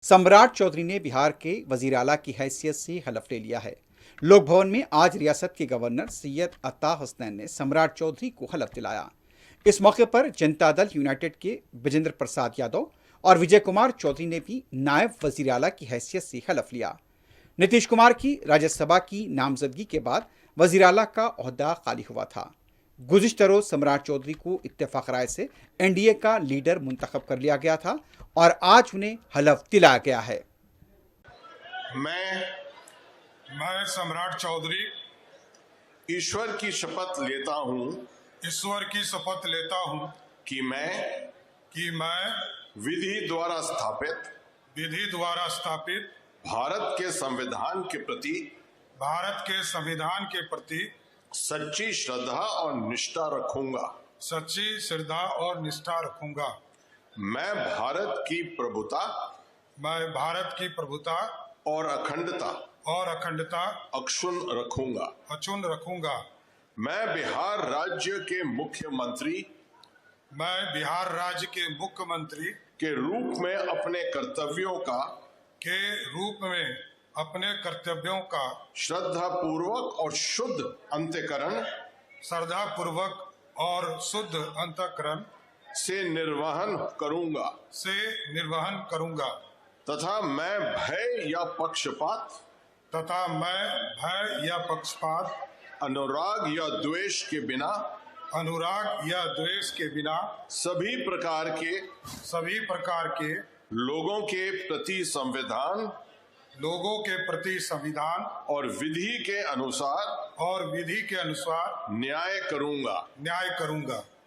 सम्राट चौधरी ने बिहार के वजीर आला की हैसियत से हलफ ले लिया है। लोक भवन में आज रियासत के गवर्नर सैयद अता हसनैन ने सम्राट चौधरी को हलफ दिलाया। इस मौके पर जनता दल यूनाइटेड के विजेंद्र प्रसाद यादव और विजय कुमार चौधरी ने भी नायब वजीर आला की हैसियत से हलफ लिया। नीतीश कुमार की राज्यसभा की नामजदगी के बाद वजीर आला का ओहदा खाली हुआ था। गुज़िश्ता रोज सम्राट चौधरी को इत्तेफाक राय से एनडीए का लीडर मुंतखब कर लिया गया था और आज उन्हें हलफ दिलाया गया है। मैं सम्राट चौधरी ईश्वर की शपथ लेता हूं कि मैं विधि द्वारा स्थापित भारत के संविधान के प्रति सच्ची श्रद्धा और निष्ठा रखूंगा। मैं भारत की प्रभुता और अखंडता अक्षुण्ण रखूंगा। मैं बिहार राज्य के मुख्यमंत्री के रूप में अपने कर्तव्यों का श्रद्धापूर्वक और शुद्ध अंतःकरण से निर्वहन करूंगा तथा मैं भय या पक्षपात अनुराग या द्वेष के बिना सभी प्रकार के लोगों के प्रति संविधान और विधि के अनुसार न्याय करूंगा।